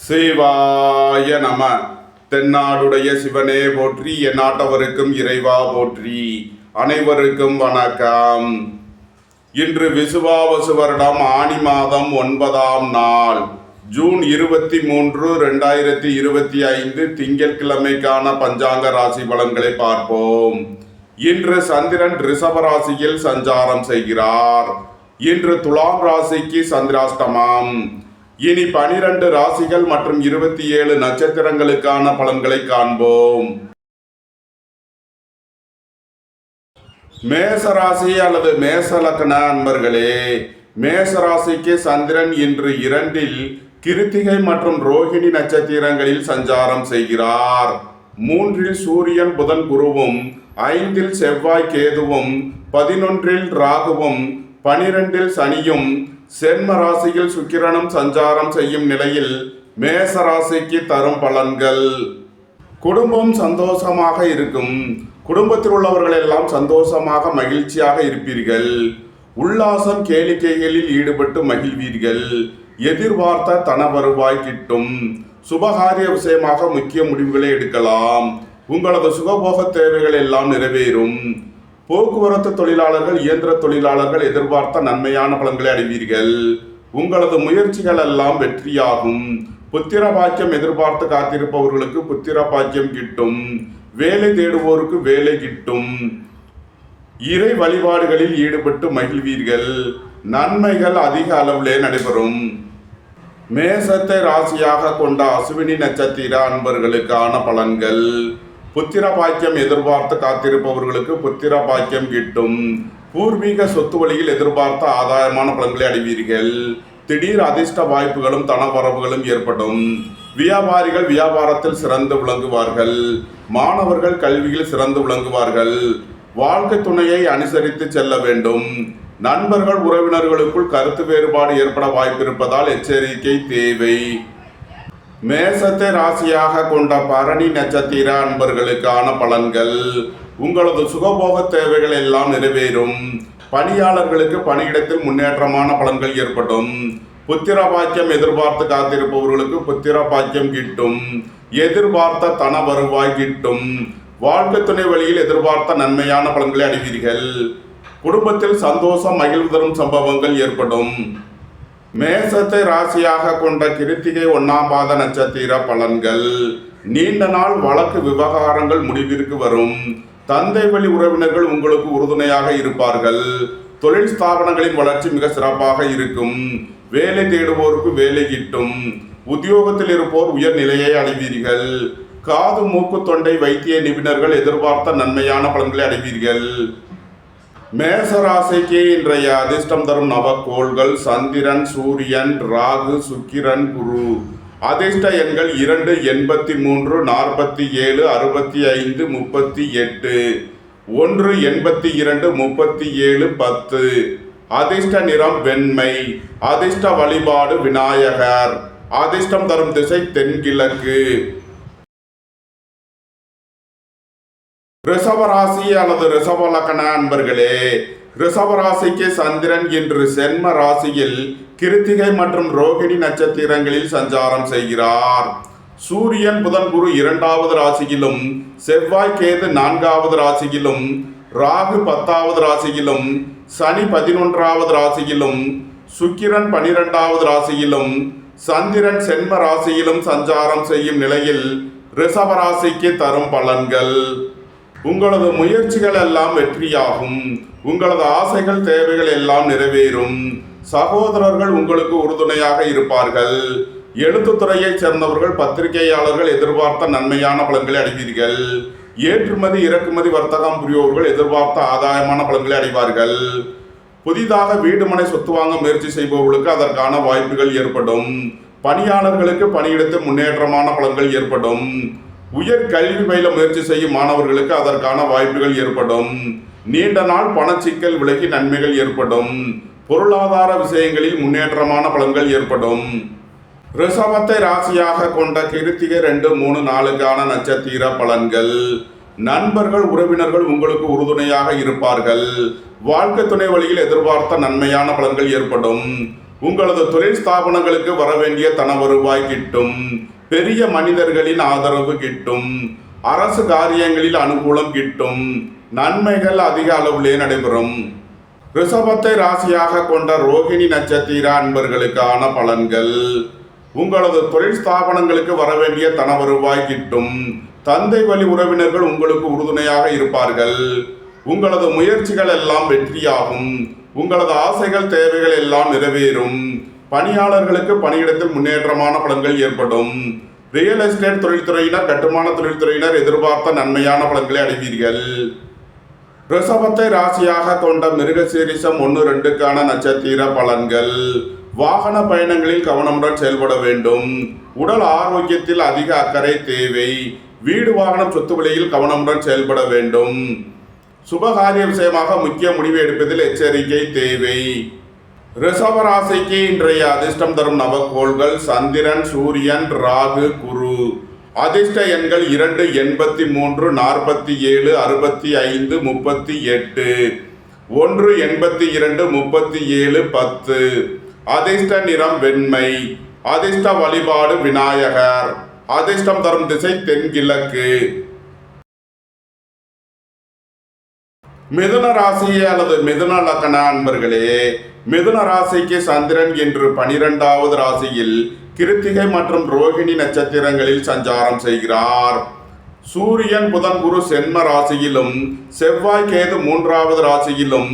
சிவாய நம. தென்னாடுடைய சிவனே போற்றி, எந்நாட்டவருக்கும் இறைவா போற்றி. அனைவருக்கும் வணக்கம். இன்று விசுவாவசு வருடம் ஆனி மாதம் 9ஆம் நாள், ஜூன் 23, 2025 திங்கட்கிழமைக்கான பஞ்சாங்க ராசி பலன்களை பார்ப்போம். இன்று சந்திரன் ரிஷப ராசியில் சஞ்சாரம் செய்கிறார். இன்று துலாம் ராசிக்கு சந்திராஷ்டமம். இனி 12 ராசிகள் மற்றும் 27 நட்சத்திரங்களுக்கான பலன்களை காண்போம். மேசராசி அல்லது மேச லக்ன அன்பர்களே, மேசராசிக்கு சந்திரன் இன்று 2இல் கிருத்திகை மற்றும் ரோஹிணி நட்சத்திரங்களில் சஞ்சாரம் செய்கிறார். 3இல் சூரியன் புதன் குருவும், 5இல் செவ்வாய் கேதுவும், 11இல் ராகுவும், 12இல் சனியும், சென்ம ராசியில் சுக்கிரனும் சஞ்சாரம் செய்யும் நிலையில் மேசராசிக்கு தரும் பலன்கள். குடும்பம் சந்தோஷமாக இருக்கும். குடும்பத்தில் உள்ளவர்கள் எல்லாம் சந்தோஷமாக மகிழ்ச்சியாக இருப்பீர்கள். உல்லாசம் கேளிக்கைகளில் ஈடுபட்டு மகிழ்வீர்கள். எதிர்பார்த்த தன வருவாய் கிட்டும். சுபகாரிய விஷயமாக முக்கிய முடிவுகளை எடுக்கலாம். உங்களது சுகபோக தேவைகள் எல்லாம் நிறைவேறும். போக்குவரத்து தொழிலாளர்கள், இயந்திர தொழிலாளர்கள் எதிர்பார்த்த நன்மையான பலன்களை அடைவீர்கள். உங்களது முயற்சிகள் எல்லாம் வெற்றியாகும். புத்திர பாக்கியம் எதிர்பார்த்து காத்திருப்பவர்களுக்கு புத்திர பாக்கியம் கிட்டும். வேலை தேடுவோருக்கு வேலை கிட்டும். இறை வழிபாடுகளில் ஈடுபட்டு மகிழ்வீர்கள். நன்மைகள் அதிக அளவிலே நடைபெறும். மேசத்தை ராசியாக கொண்ட அசுவினி நட்சத்திர அன்பர்களுக்கான பலன்கள். புத்திர பாக்கியம் எதிர்பார்த்து காத்திருப்பவர்களுக்கு புத்திர பாக்கியம் கிட்டும். பூர்வீக சொத்து வழியில் எதிர்பார்த்த ஆதாயமான பலன்களை அடைவீர்கள். திடீர் அதிர்ஷ்ட வாய்ப்புகளும் தனவரவுகளும் ஏற்படும். வியாபாரிகள் வியாபாரத்தில் சிறந்து விளங்குவார்கள். மாணவர்கள் கல்வியில் சிறந்து விளங்குவார்கள். வாழ்க்கை துணையை அனுசரித்து செல்ல வேண்டும். நண்பர்கள் உறவினர்களுக்குள் கருத்து வேறுபாடு ஏற்பட வாய்ப்பிருப்பதால் எச்சரிக்கை தேவை. மேசத்தை ராசியாக கொண்ட பரணி நட்சத்திர அன்பர்களுக்கான பலன்கள். உங்களது சுகபோக தேவைகள் எல்லாம் நிறைவேறும். பணியாளர்களுக்கு பணியிடத்தில் முன்னேற்றமான பலன்கள் ஏற்படும். புத்திர பாக்கியம் எதிர்பார்த்து காத்திருப்பவர்களுக்கு புத்திர பாக்கியம் கிட்டும். எதிர்பார்த்த தன வருவாய் கிட்டும். வாழ்க்கை துணை வழியில் எதிர்பார்த்த நன்மையான பலன்களை அடைவீர்கள். குடும்பத்தில் சந்தோஷம் மகிழ்வு தரும் சம்பவங்கள் ஏற்படும். மேசத்தை ராசியாக கொண்ட கிருத்திகை 1ஆம் பாத நட்சத்திர பலன்கள். நீண்ட நாள் வழக்கு விவகாரங்கள் முடிவிற்கு வரும். தந்தை வழி உறவினர்கள் உங்களுக்கு உறுதுணையாக இருப்பார்கள். தொழில் ஸ்தாபனங்களின் வளர்ச்சி மிக சிறப்பாக இருக்கும். வேலை தேடுவோருக்கு வேலை கிட்டும். உத்தியோகத்தில் இருப்போர் உயர் நிலையை அடைவீர்கள். காது மூக்கு தொண்டை வைத்திய நிபுணர்கள் எதிர்பார்த்த நன்மையான பலன்களை அடைவீர்கள். மேசராசிக்கு இன்றைய அதிர்ஷ்டம் தரும் நவக்கோள்கள் சந்திரன், சூரியன், ராகு, சுக்கிரன், குரு. அதிர்ஷ்ட எண்கள் 2, 83, 47, 65, 38, 1, 82, 37, 10. அதிர்ஷ்ட நிறம் வெண்மை. அதிர்ஷ்ட வழிபாடு விநாயகர். அதிர்ஷ்டம் தரும் திசை தென்கிழக்கு. ரிஷபராசி அல்லது ரிஷப லக்ன அன்பர்களே, ரிஷபராசிக்கு சந்திரன் இன்று சென்ம ராசியில் கிருத்திகை மற்றும் ரோகிணி நட்சத்திரங்களில் சஞ்சாரம் செய்கிறார். சூரியன் புதன் குரு 2வது ராசியிலும், செவ்வாய் கேது 4வது ராசியிலும், ராகு 10வது ராசியிலும், சனி 11வது ராசியிலும், சுக்கிரன் 12வது ராசியிலும், சந்திரன் சென்ம ராசியிலும் சஞ்சாரம் செய்யும் நிலையில் ரிஷபராசிக்கு தரும் பலன்கள். உங்களது முயற்சிகள் எல்லாம் வெற்றியாகும். உங்களது ஆசைகள் தேவைகள் எல்லாம் நிறைவேறும். சகோதரர்கள் உங்களுக்கு உறுதுணையாக இருப்பார்கள். எழுத்துத்துறையைச் சேர்ந்தவர்கள், பத்திரிகையாளர்கள் எதிர்பார்த்த நன்மையான பலன்களை அடைவீர்கள். ஏற்றுமதி இறக்குமதி வர்த்தகம் புரியோர்கள் எதிர்பார்த்த ஆதாயமான பலன்களை அடைவார்கள். புதிதாக வீடு மனை சொத்து வாங்க முயற்சி செய்பவர்களுக்கு அதற்கான வாய்ப்புகள் ஏற்படும். பணியாளர்களுக்கு பணியிடத்தில் முன்னேற்றமான பலன்கள் ஏற்படும். உயர் கல்வி பயில முயற்சி செய்யும் மாணவர்களுக்கு அதற்கான வாய்ப்புகள் ஏற்படும். நீண்ட நாள் பணச்சிக்கல் விலகி நன்மைகள் ஏற்படும். பொருளாதார விஷயங்களில் முன்னேற்றமான பலன்கள் ஏற்படும். ரிஷபத்தை ராசியாக கொண்ட கிருத்திகை 2, 3, 4க்கான நட்சத்திர பலன்கள். நண்பர்கள் உறவினர்கள் உங்களுக்கு உறுதுணையாக இருப்பார்கள். வாழ்க்கை துணை வழியில் எதிர்பார்த்த நன்மையான பலன்கள் ஏற்படும். உங்களது தொழில் ஸ்தாபனங்களுக்கு வர வேண்டிய தன வருவாய் கிட்டும். பெரிய மனிதர்களின் ஆதரவு கிட்டும். அரசு காரியங்களில் அனுகூலம் கிட்டும். நன்மைகள் அதிக அளவிலே நடைபெறும். ரிஷபத்தை ராசியாக கொண்ட ரோகிணி நட்சத்திர அன்பர்களுக்கான பலன்கள். உங்களது தொழில் ஸ்தாபனங்களுக்கு வர வேண்டிய தன வருவாய் கிட்டும். தந்தை வழி உறவினர்கள் உங்களுக்கு உறுதுணையாக இருப்பார்கள். உங்களது முயற்சிகள் எல்லாம் வெற்றியாகும். உங்களது ஆசைகள் தேவைகள் எல்லாம் நிறைவேறும். பணியாளர்களுக்கு பணியிடத்தில் முன்னேற்றமான பலன்கள் ஏற்படும். ரியல் எஸ்டேட் தொழில்துறையினர், கட்டுமான தொழில்துறையினர் எதிர்பார்த்த நன்மையான பலன்களை அடைவீர்கள். ரிஷபத்தை ராசியாக கொண்ட மிருகசீரிஷம் 1-2க்கான நட்சத்திர பலன்கள். வாகன பயணங்களில் கவனமுடன் செயல்பட வேண்டும். உடல் ஆரோக்கியத்தில் அதிக அக்கறை தேவை. வீடு வாகனம் சொத்து விலையில் கவனமுடன் செயல்பட வேண்டும். சுபகாரிய விஷயமாக முக்கிய முடிவு எடுப்பதில் எச்சரிக்கை தேவை. ரிஷப ராசிக்கு இன்றைய அதிர்ஷ்டம் தரும் நவக்கோள்கள் சந்திரன், சூரியன், ராகு, குரு. அதிர்ஷ்ட எண்கள் 2, 83, 47, 65, 38, 1, 82, 37, 10. அதிர்ஷ்ட நிறம் வெண்மை. அதிர்ஷ்ட வழிபாடு விநாயகர். அதிர்ஷ்டம் தரும் திசை தென்கிழக்கு. மிதுன ராசி அல்லது மிதுன லக்ன அன்பர்களே, மிதுன ராசிக்கு சந்திரன் என்று 12வது ராசியில் கிருத்திகை மற்றும் ரோகிணி நட்சத்திரங்களில் சஞ்சாரம் செய்கிறார். சூரியன், புதன், குரு சென்ம ராசியிலும், செவ்வாய், கேது 3வது ராசியிலும்,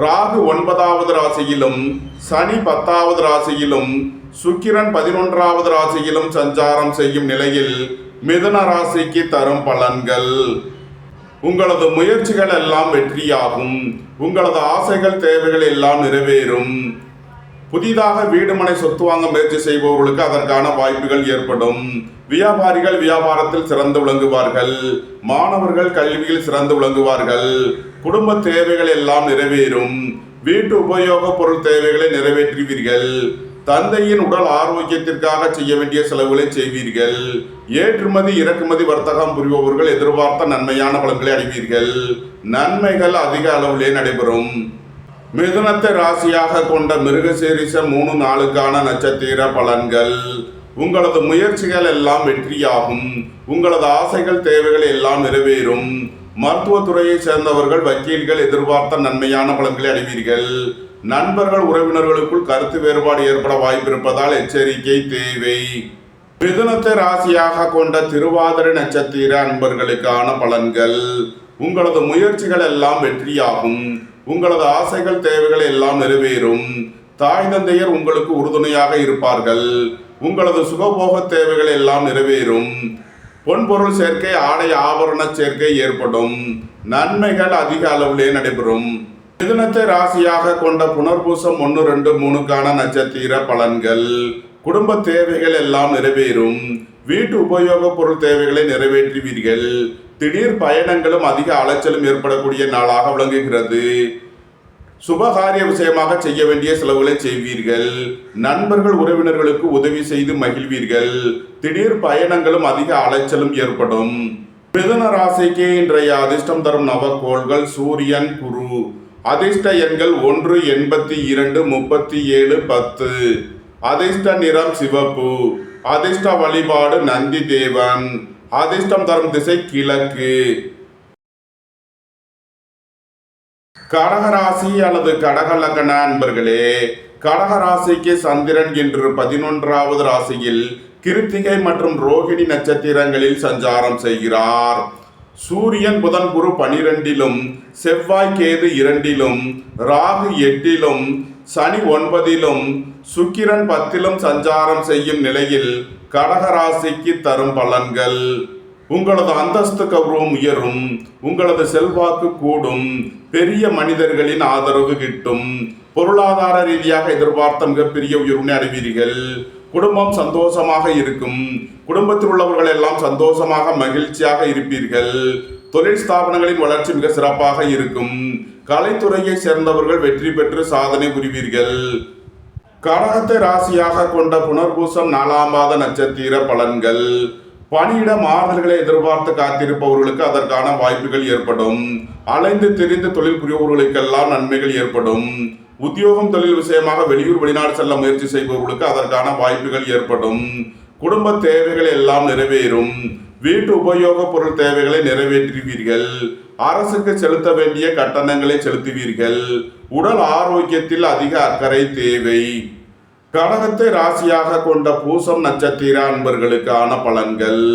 ராகு 9வது ராசியிலும், சனி 10வது ராசியிலும், சுக்கிரன் 11வது ராசியிலும் சஞ்சாரம் செய்யும் நிலையில் மிதுன ராசிக்கு தரும் பலன்கள். உங்களது முயற்சிகள் எல்லாம் வெற்றியாகும். உங்களது ஆசைகள் தேவைகள் எல்லாம் நிறைவேறும். புதிதாக வீடு மனை சொத்து வாங்க முயற்சி செய்பவர்களுக்கு அதற்கான வாய்ப்புகள் ஏற்படும். வியாபாரிகள் வியாபாரத்தில் சிறந்து விளங்குவார்கள். மாணவர்கள் கல்வியில் சிறந்து விளங்குவார்கள். குடும்ப தேவைகள் எல்லாம் நிறைவேறும். வீட்டு உபயோக பொருள் தேவைகளை நிறைவேற்றுவீர்கள். தந்தையின் உடல் ஆரோக்கியத்திற்காக செய்ய வேண்டிய செலவுகளை செய்வீர்கள். ஏற்றுமதி இறக்குமதி வர்த்தகம் புரிபவர்கள் எதிர்பார்த்த நன்மையான பலன்களை அடைவீர்கள். நன்மைகள் அதிக அளவிலே நடைபெறும். மிதுனத்தை ராசியாக கொண்ட மிருகசீரிஷம் 3-4க்கான நட்சத்திர பலன்கள். உங்களது முயற்சிகள் எல்லாம் வெற்றியாகும். உங்களது ஆசைகள் தேவைகள் எல்லாம் நிறைவேறும். மருத்துவத்துறையை சேர்ந்தவர்கள் வக்கீல்கள் எதிர்பார்த்த நன்மையான பலன்களை அடைவீர்கள். நண்பர்கள் உறவினர்களுக்குள் கருத்து வேறுபாடு ஏற்பட வாய்ப்பு இருப்பதால் எச்சரிக்கை தேவை. மிதுனத்தை ராசியாக கொண்ட திருவாதிரை நட்சத்திர அன்பர்களுக்கான பலன்கள். உங்களது முயற்சிகள் எல்லாம் வெற்றியாகும். உங்களது ஆசைகள் தேவைகள் எல்லாம் நிறைவேறும். தாய் தந்தையர் உங்களுக்கு உறுதுணையாக இருப்பார்கள். உங்களது சுகபோக தேவைகள் எல்லாம் நிறைவேறும். பொன்பொருள் சேர்க்கை, ஆடை ஆபரண சேர்க்கை ஏற்படும். நன்மைகள் அதிக அளவிலே நடைபெறும். மிதுனத்தை ராசியாக கொண்ட புனர்பூசம் 1, 2, 3க்கான நட்சத்திர பலன்கள். குடும்ப தேவைகள் எல்லாம் நிறைவேறும். வீட்டு உபயோக பொருள் தேவைகளை நிறைவேற்றுவீர்கள். திடீர் பயணங்களும் அதிக அலைச்சலும் ஏற்படக்கூடிய நாளாக விளங்குகிறது. சுபகாரிய விஷயமாக செய்ய வேண்டிய செலவுகளை செய்வீர்கள். நண்பர்கள் உறவினர்களுக்கு உதவி செய்து மகிழ்வீர்கள். திடீர் பயணங்களும் அதிக அலைச்சலும் ஏற்படும். மிதுன ராசிக்கு இன்றைய அதிர்ஷ்டம் தரும் நவக்கோள்கள் சூரியன், குரு. அதிர்ஷ்ட எண்கள் 1, 82, 37, 10. அதிர்ஷ்ட நிறம் சிவப்பு. அதிர்ஷ்ட வழிபாடு நந்தி தேவன். அதிர்ஷ்டம் தரும் திசை கிழக்கு. கடகராசி அல்லது கடக லக்ன அன்பர்களே, கடகராசிக்கு சந்திரன் என்று 11வது ராசியில் கிருத்திகை மற்றும் ரோகிணி நட்சத்திரங்களில் சஞ்சாரம் செய்கிறார். சூரியன், புதன், குரு 12லும், செவ்வாய், கேது 2லும், ராகு 8லும், சனி 9லும், சுக்கிரன் 10லும் சஞ்சாரம் செய்யும் நிலையில் கடகராசிக்கு தரும் பலன்கள். உங்களது அந்தஸ்து கௌரவம் உயரும். உங்களது செல்வாக்கு கூடும். பெரிய மனிதர்களின் ஆதரவு கிட்டும். பொருளாதார ரீதியாக எதிர்பார்த்த மிகப்பெரிய உயர்வினை அடைவீர்கள். குடும்பம் சந்தோஷமாக இருக்கும். குடும்பத்தில் உள்ளவர்கள் எல்லாம் சந்தோஷமாக மகிழ்ச்சியாக இருப்பீர்கள். தொழில் ஸ்தாபனங்களின் வளர்ச்சி மிக சிறப்பாக இருக்கும். கலைத்துறையை சேர்ந்தவர்கள் வெற்றி பெற்று சாதனை புரிவீர்கள். கடகத்தை ராசியாக கொண்ட புனர்பூசம் 4ஆம் பாத நட்சத்திர பலன்கள். பணியிட மாறுதல்களை எதிர்பார்த்து காத்திருப்பவர்களுக்கு அதற்கான வாய்ப்புகள் ஏற்படும். அலைந்து திரிந்து தொழில் புரிபவர்களுக்கெல்லாம் நன்மைகள் ஏற்படும். உத்தியோகம் தொழில் விஷயமாக வெளியூர் வெளிநாடு செல்ல முயற்சி செய்பவர்களுக்கு அதற்கான வாய்ப்புகள் ஏற்படும். குடும்ப தேவைகள் எல்லாம் நிறைவேறும். வீட்டு உபயோக பொருள் தேவைகளை நிறைவேற்றுவீர்கள். அரசுக்கு செலுத்த வேண்டிய கட்டணங்களை செலுத்துவீர்கள். உடல் ஆரோக்கியத்தில் அதிக அக்கறை தேவை. கடகத்தை ராசியாக கொண்ட பூசம் நட்சத்திர அன்பர்களுக்கான பலன்கள்.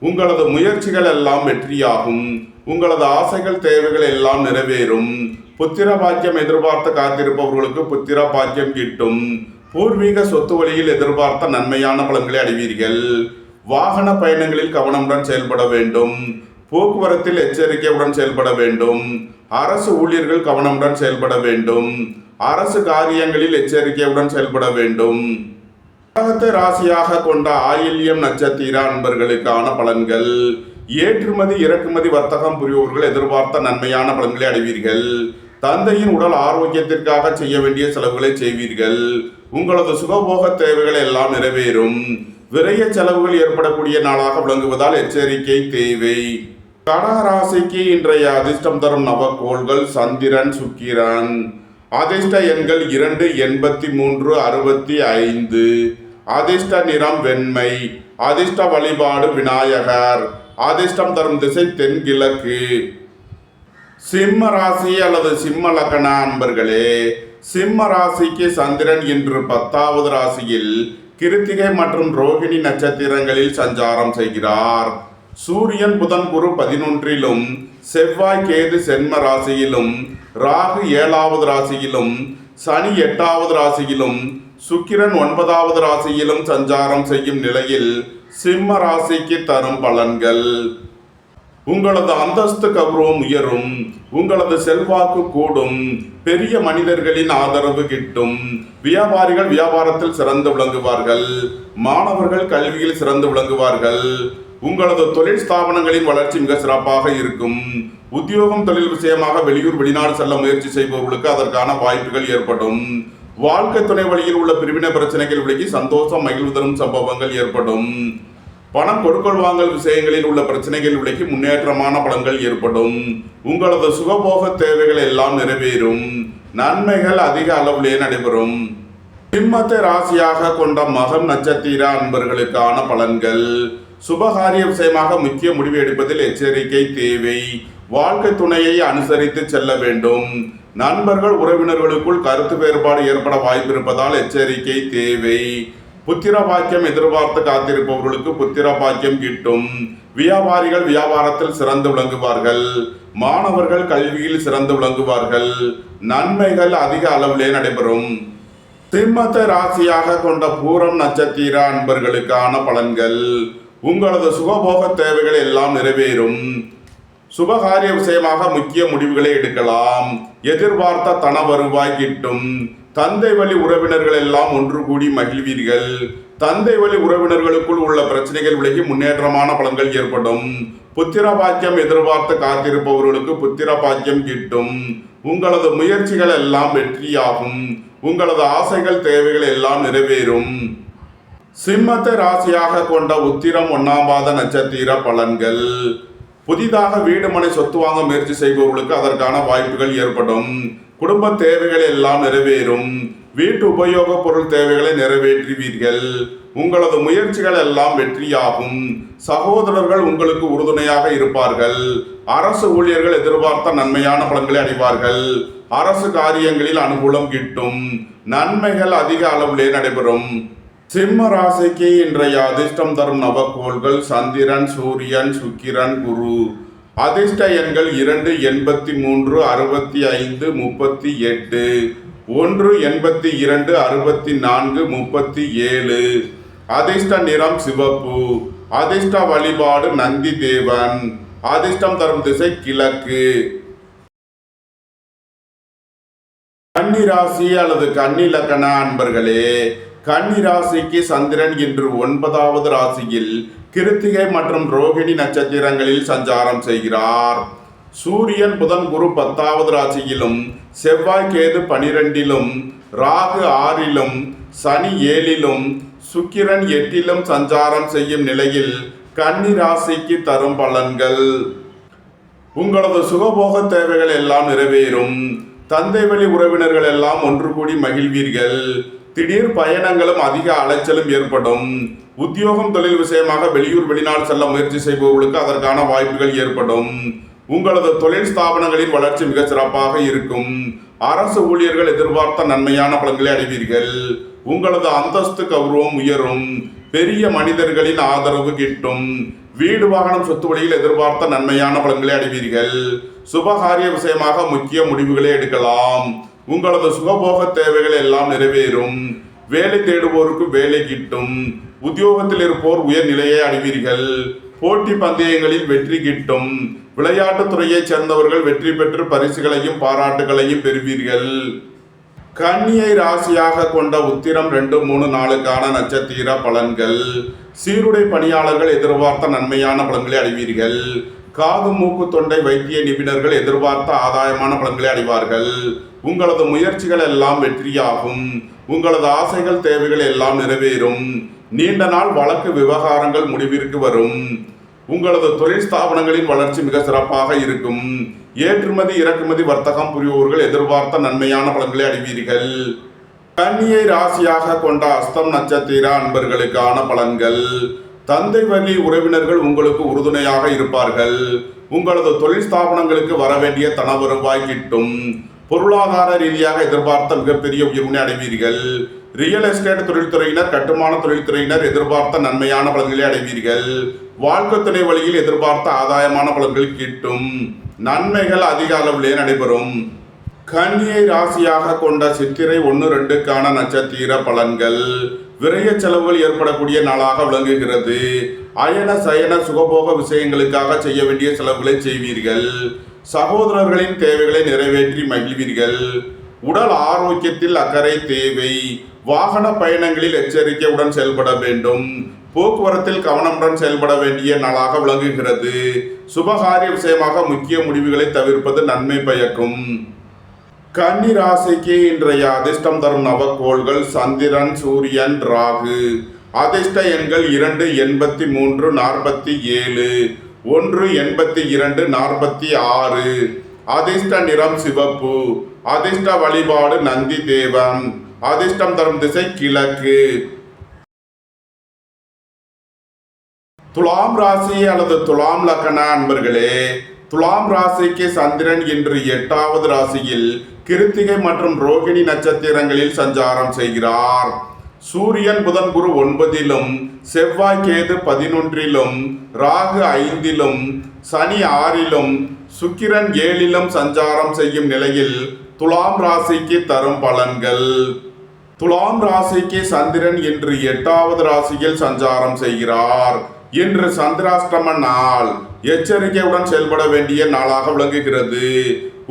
உங்களது முயற்சிகள் எல்லாம் வெற்றியாகும். உங்களது ஆசைகள் தேவைகள் எல்லாம் நிறைவேறும். புத்திர பாக்கியம் எதிர்பார்த்து காத்திருப்பவர்களுக்கு புத்திர பாக்கியம் கிட்டும். பூர்வீக சொத்து வழியில் எதிர்பார்த்த நன்மையான பலன்களை அடைவீர்கள். வாகன பயணங்களில் கவனமுடன் செயல்பட வேண்டும். போக்குவரத்தில் எச்சரிக்கையுடன் செயல்பட வேண்டும். அரசு ஊழியர்கள் கவனமுடன் செயல்பட வேண்டும். அரசு காரியங்களில் எச்சரிக்கையுடன் செயல்பட வேண்டும். கடகத்தை ராசியாக கொண்ட ஆயில்யம் நட்சத்திர அன்பர்களுக்கான பலன்கள். ஏற்றுமதி இறக்குமதி வர்த்தகம் புரிபவர்கள் எதிர்பார்த்த நன்மையான பலன்களை அடைவீர்கள். தந்தையின் உடல் ஆரோக்கியத்திற்காக செய்ய வேண்டிய செலவுகளை செய்வீர்கள். உங்களது சுகபோக தேவைகள் எல்லாம் நிறைவேறும். விரைய செலவுகள் ஏற்படக்கூடிய நாளாக விளங்குவதால் எச்சரிக்கை தேவை. கடக ராசிக்கு இன்றைய அதிர்ஷ்டம் தரும் நவக்கோள்கள் சந்திரன், சுக்கிரன். அதிர்ஷ்ட எண்கள் 2, 83, 65. அதிர்ஷ்ட நிறம் வெண்மை. அதிர்ஷ்ட வழிபாடு விநாயகர். அதிர்ஷ்டம் தரும் திசை தென்கிழக்கு. சிம்ம ராசி அல்லது சிம்ம லக்ன அன்பர்களே, சிம்ம ராசிக்கு சந்திரன் இன்று 10வது ராசியில் கிருத்திகை மற்றும் ரோகிணி நட்சத்திரங்களில் சஞ்சாரம் செய்கிறார். சூரியன் புதன் குரு 11லும், செவ்வாய் கேது சென்ம ராசியிலும், ராகு 7வது ராசியிலும், சனி 8வது ராசியிலும், சுக்கிரன் 9வது ராசியிலும் சஞ்சாரம் செய்யும் நிலையில் சிம்ம ராசிக்கு தரும் பலன்கள். உங்களது அந்தஸ்து கௌரவம் உயரும். உங்களது செல்வாக்கு கூடும். பெரிய மனிதர்களின் ஆதரவு கிட்டும். வியாபாரிகள் வியாபாரத்தில் சிறந்து விளங்குவார்கள். மாணவர்கள் கல்வியில் சிறந்து விளங்குவார்கள். உங்களது தொழில் ஸ்தாபனங்களின் வளர்ச்சி மிக சிறப்பாக இருக்கும். உத்தியோகம் தொழில் விஷயமாக வெளியூர் வெளிநாடு செல்ல முயற்சி செய்பவர்களுக்கு அதற்கான வாய்ப்புகள் ஏற்படும். வாழ்க்கை துணை வழியில் உள்ள பிரிவினை பிரச்சனைகள் விலகி சந்தோஷம் மகிழ்வு தரும் சம்பவங்கள் ஏற்படும். பணம் கொடுக்கல் வாங்கல் விஷயங்களில் உள்ள பிரச்சனைகள் விலகி முன்னேற்றமான பலன்கள் ஏற்படும். உங்களது சுகபோக தேவைகள் எல்லாம் நிறைவேறும். நன்மைகள் அதிக அளவிலே நடைபெறும். சிம்மத்தை ராசியாக கொண்ட மகம் நட்சத்திர அன்பர்களுக்கான பலன்கள். சுபகாரிய விஷயமாக முக்கிய முடிவு எடுப்பதில் எச்சரிக்கை தேவை. வாழ்க்கை துணையை அனுசரித்து செல்ல வேண்டும். நண்பர்கள் உறவினர்களுக்குள் கருத்து வேறுபாடு ஏற்பட வாய்ப்பு இருப்பதால் எச்சரிக்கை தேவை. புத்திர பாக்கியம் எதிர்பார்த்து காத்திருப்பவர்களுக்கு புத்திர பாக்கியம் கிட்டும். வியாபாரிகள் வியாபாரத்தில் சிறந்து விளங்குவார்கள். மாணவர்கள் கல்வியில் சிறந்து விளங்குவார்கள். நன்மைகள் அதிக அளவிலே நடைபெறும். சிம்மத்தை ராசியாக கொண்ட பூரம் நட்சத்திர அன்பர்களுக்கான பலன்கள். உங்களது சுகபோக தேவைகள் எல்லாம் நிறைவேறும். சுபகாரிய விஷயமாக முக்கிய முடிவுகளை எடுக்கலாம். எதிர்பார்த்த தன வருவாய் கிட்டும். தந்தை வழி உறவினர்கள் எல்லாம் ஒன்று கூடி மகிழ்வீர்கள். தந்தை வழி உறவினர்களுக்குள் உள்ள பிரச்சனைகள் விலகி முன்னேற்றமான பலன்கள் ஏற்படும். புத்திர பாக்கியம் எதிர்பார்த்து காத்திருப்பவர்களுக்கு புத்திர பாக்கியம் கிட்டும். உங்களது முயற்சிகள் எல்லாம் வெற்றியாகும். உங்களது ஆசைகள் தேவைகள் எல்லாம் நிறைவேறும். சிம்மத்தை ராசியாக கொண்ட உத்திரம் 1ஆம் பாத நட்சத்திர பலன்கள். புதிதாக வீடு மனை சொத்து வாங்க முயற்சி செய்பவர்களுக்கு அதற்கான வாய்ப்புகள் ஏற்படும். குடும்ப தேவைகள் எல்லாம் நிறைவேறும். வீட்டு உபயோக பொருள் தேவைகளை நிறைவேற்றுவீர்கள். உங்களது முயற்சிகள் எல்லாம் வெற்றியாகும். சகோதரர்கள் உங்களுக்கு உறுதுணையாக இருப்பார்கள். அரசு ஊழியர்கள் எதிர்பார்த்த நன்மையான பலன்களை அடைவார்கள். அரசு காரியங்களில் அனுகூலம் கிட்டும். நன்மைகள் அதிக அளவிலே நடைபெறும். சிம்ம ராசிக்கு இன்றைய அதிர்ஷ்டம் தரும் நவக்கோள்கள் சந்திரன், சூரியன், சுக்கிரன், குரு. அதிர்ஷ்ட எண்கள் 2, 83, 65, 38. 1, 82, 64, 37. அதிர்ஷ்ட நிறம் சிவப்பு. அதிர்ஷ்ட வழிபாடு நந்தி தேவன். அதிர்ஷ்டம் தரும் திசை கிழக்கு. கன்னி ராசி அல்லது கன்னி லக்ன அன்பர்களே, கன்னி ராசிக்கு சந்திரன் இன்று 9வது ராசியில் கிருத்திகை மற்றும் ரோகிணி நட்சத்திரங்களில் சஞ்சாரம் செய்கிறார். சூரியன் புதன் குரு 10வது ராசியிலும், செவ்வாய் கேது 12லும், ராகு 6லும், சனி 7லும், சுக்கிரன் 8லும் சஞ்சாரம் செய்யும் நிலையில் கன்னி ராசிக்கு தரும் பலன்கள். உங்களது சுகபோக தேவைகள் எல்லாம் நிறைவேறும். தந்தை வழி உறவினர்கள் எல்லாம் ஒன்று கூடி மகிழ்வீர்கள். திடீர் பயணங்களும் அதிக அலைச்சலும் ஏற்படும். உத்தியோகம் தொழில் விஷயமாக வெளியூர் வெளிநாடு செல்ல முயற்சி செய்பவர்களுக்கு அதற்கான வாய்ப்புகள் ஏற்படும். உங்களது தொழில் ஸ்தாபனங்களின் வளர்ச்சி மிக சிறப்பாக இருக்கும். அரசு ஊழியர்கள் எதிர்பார்த்த நன்மையான பலன்களை அடைவீர்கள். உங்களது அந்தஸ்து கௌரவம் உயரும். பெரிய மனிதர்களின் ஆதரவு கிட்டும். வீடு வாகனம் சொத்து வழியில் எதிர்பார்த்த நன்மையான பலன்களை அடைவீர்கள். சுபகாரிய விஷயமாக முக்கிய முடிவுகளை எடுக்கலாம். உங்களது சுகபோக தேவைகள் எல்லாம் நிறைவேறும். வேலை தேடுவோருக்கு வேலை கிட்டும். உத்தியோகத்தில் இருப்போர் உயர்நிலையை அடைவீர்கள். போட்டி பந்தயங்களில் வெற்றி கிட்டும். விளையாட்டுத் துறையைச் சேர்ந்தவர்கள் வெற்றி பெற்று பரிசுகளையும் பாராட்டுகளையும் பெறுவீர்கள். கன்னியை ராசியாக கொண்ட உத்திரம் 2, 3 நாளுக்கான நட்சத்திர பலன்கள். சீருடை பணியாளர்கள் எதிர்பார்த்த நன்மையான பலன்களை அடைவீர்கள். காது மூக்கு தொண்டை வைத்திய நிபுணர்கள் எதிர்பார்த்த ஆதாயமான பலன்களை அடைவார்கள். உங்களது முயற்சிகள் எல்லாம் வெற்றியாகும். உங்களது ஆசைகள் தேவைகள் எல்லாம் நிறைவேறும். நீண்ட நாள் வழக்கு விவகாரங்கள் முடிவிற்கு வரும். உங்களது தொழில் ஸ்தாபனங்களின் வளர்ச்சி மிக சிறப்பாக இருக்கும். ஏற்றுமதி இறக்குமதி வர்த்தகம் புரிவோர்கள் எதிர்பார்த்த நன்மையான பலன்களை அடைவீர்கள். கன்னியை ராசியாக கொண்ட அஸ்தம் நட்சத்திர அன்பர்களுக்கான பலன்கள். தந்தை வழி உறவினர்கள் உங்களுக்கு உறுதுணையாக இருப்பார்கள். உங்களது தொழில் ஸ்தாபனங்களுக்கு வரவேண்டிய தன வருவாய் கிட்டும். பொருளாதார ரீதியாக எதிர்பார்த்த மிகப்பெரிய உயர்வினை அடைவீர்கள். ரியல் எஸ்டேட் தொழில்துறையினர் கட்டுமான தொழில்துறையினர் எதிர்பார்த்த நன்மையான பலன்களை அடைவீர்கள். வாழ்க்கை துணை வழியில் எதிர்பார்த்த ஆதாயமான பலன்கள் கிட்டும். நன்மைகள் அதிக அளவிலே நடைபெறும். கன்னியை ராசியாக கொண்ட சித்திரை 1, 2க்கான நட்சத்திர பலன்கள். விரய செலவுகள் ஏற்படக்கூடிய நாளாக விளங்குகிறது. அயன சயன சுகபோக விஷயங்களுக்காக செய்ய வேண்டிய செலவுகளை செய்வீர்கள். சகோதரர்களின் தேவைகளை நிறைவேற்றி மகிழ்வீர்கள். உடல் ஆரோக்கியத்தில் அக்கறை தேவை. வாகன பயணங்களில் எச்சரிக்கையுடன் செயல்பட வேண்டும். போக்குவரத்தில் கவனமுடன் செயல்பட வேண்டிய நாளாக விளங்குகிறது. சுபகாரிய விஷயமாக முக்கிய முடிவுகளை தவிர்ப்பது நன்மை பயக்கும். கன்னி ராசிக்கு இன்றைய அதிர்ஷ்டம் தரும் நவக்கோள்கள் சந்திரன், சூரியன், ராகு. அதிர்ஷ்ட எண்கள் 2, 83, 47, 1, 82, 46. அதிர்ஷ்ட நிறம் சிவப்பு. அதிர்ஷ்ட வழிபாடு நந்தி தேவன். அதிர்ஷ்டம் தரும் திசை கிழக்கு. துலாம் ராசி அல்லது துலாம் லக்ன அன்பர்களே, துலாம் ராசிக்கு சந்திரன் இன்று 8வது ராசியில் கிருத்திகை மற்றும் ரோகிணி நட்சத்திரங்களில் சஞ்சாரம் செய்கிறார். சூரியன் புதன் குரு 9லும், செவ்வாய் கேது 11லும், ராகு 5லும், சனி 6லும், சுக்கிரன் 7லும் சஞ்சாரம் செய்யும் நிலையில் துலாம் ராசிக்கு தரும் பலன்கள். துலாம் ராசிக்கு சந்திரன் இன்று 8வது ராசியில் சஞ்சாரம் செய்கிறார். இன்று சந்திராஷ்டம நாள். எச்சரிக்கையுடன் செயல்பட வேண்டிய நாளாக விளங்குகிறது.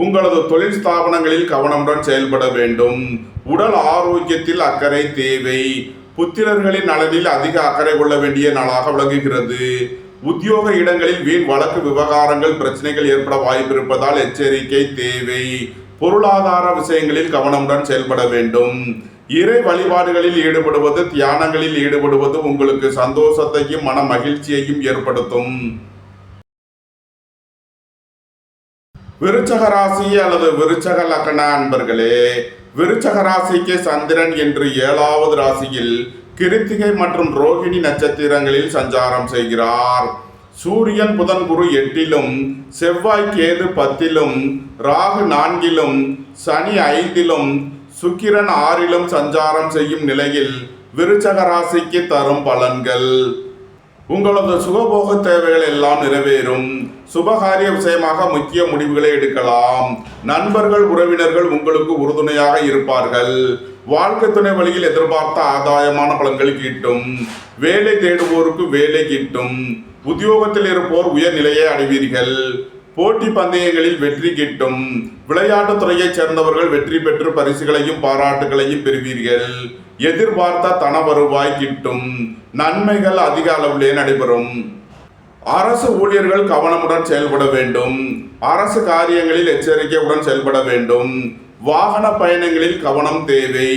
உங்களது தொழில் ஸ்தாபனங்களில் கவனமுடன் செயல்பட வேண்டும். உடல் ஆரோக்கியத்தில் அக்கறை தேவை. புத்திரர்களின் நலனில் அதிக அக்கறை கொள்ள வேண்டிய நாளாக விளங்குகிறது. உத்தியோக இடங்களில் வீண் வழக்கு விவகாரங்கள் பிரச்சனைகள் ஏற்பட வாய்ப்பு இருப்பதால் எச்சரிக்கை தேவை. பொருளாதார விஷயங்களில் கவனமுடன் செயல்பட வேண்டும். இறை வழிபாடுகளில் ஈடுபடுவது, தியானங்களில் ஈடுபடுவது உங்களுக்கு சந்தோஷத்தையும் மன மகிழ்ச்சியையும் ஏற்படுத்தும். விருச்சக ராசி அல்லது விருச்சக லக்ன அன்பர்களே, விருச்சக ராசிக்கு சந்திரன் என்று 7வது ராசியில் கிருத்திகை மற்றும் ரோகிணி நட்சத்திரங்களில் சஞ்சாரம் செய்கிறார். சூரியன் புதன் குரு 8லும், செவ்வாய் கேது 10லும், ராகு 4லும், சனி 5லும், சுக்கிரன் 6லும் சஞ்சாரம் செய்யும் நிலையில் விருச்சக ராசிக்கு தரும் பலன்கள். உங்களது சுகபோக தேவைகள் எல்லாம் நிறைவேறும். சுபகாரிய விஷயமாக முக்கிய முடிவுகளை எடுக்கலாம். நண்பர்கள் உறவினர்கள் உங்களுக்கு உறுதுணையாக இருப்பார்கள். வாழ்க்கை துணை வழியில் எதிர்பார்த்த ஆதாயமான பலன்கள் கிட்டும். வேலை தேடுவோருக்கு வேலை கிட்டும். உத்தியோகத்தில் இருப்போர் உயர்நிலையை அடைவீர்கள். போட்டி பந்தயங்களில் வெற்றி கிட்டும். விளையாட்டுத் துறையைச் சேர்ந்தவர்கள் வெற்றி பெற்று பரிசுகளையும் பாராட்டுகளையும் பெறுவீர்கள். எதிர்பார்த்த தன வருவாய் கிட்டும். நன்மைகள் அதிக அளவிலே நடைபெறும். அரசு ஊழியர்கள் கவனமுடன் செயல்பட வேண்டும். அரசு காரியங்களில் எச்சரிக்கையுடன் செயல்பட வேண்டும். வாகன பயணங்களில் கவனம் தேவை.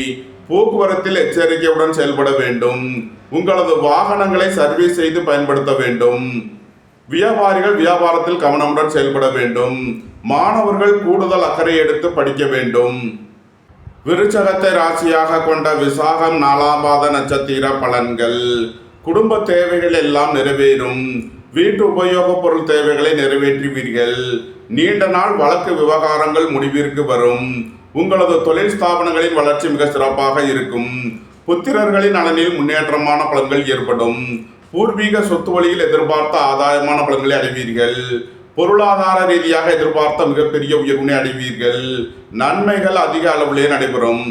போக்குவரத்தில் எச்சரிக்கையுடன் செயல்பட வேண்டும். உங்களது வாகனங்களை சர்வீஸ் செய்து பயன்படுத்த வேண்டும். வியாபாரிகள் வியாபாரத்தில் கவனமுடன் செயல்பட வேண்டும். மாணவர்கள் கூடுதல் அக்கறை எடுத்து படிக்க வேண்டும். விருச்சகத்தை ராசியாக கொண்ட விசாகம் 4ஆம் பாத நட்சத்திர பலன்கள். குடும்ப தேவைகள் எல்லாம் நிறைவேறும். வீட்டு உபயோகப் பொருள் தேவைகளை நிறைவேற்றுவீர்கள். நீண்ட நாள் வழக்கு விவகாரங்கள் முடிவிற்கு வரும். உங்களது தொழில் ஸ்தாபனங்களின் வளர்ச்சி மிக சிறப்பாக இருக்கும். புத்திரர்களின் நலனில் முன்னேற்றமான பலன்கள் ஏற்படும். பூர்வீக சொத்து வழியில் எதிர்பார்த்த ஆதாயமான பலன்களை அடைவீர்கள். பொருளாதார ரீதியாக எதிர்பார்த்த மிகப்பெரிய உயர்வினை அடைவீர்கள். நன்மைகள் அதிக அளவிலே நடைபெறும்.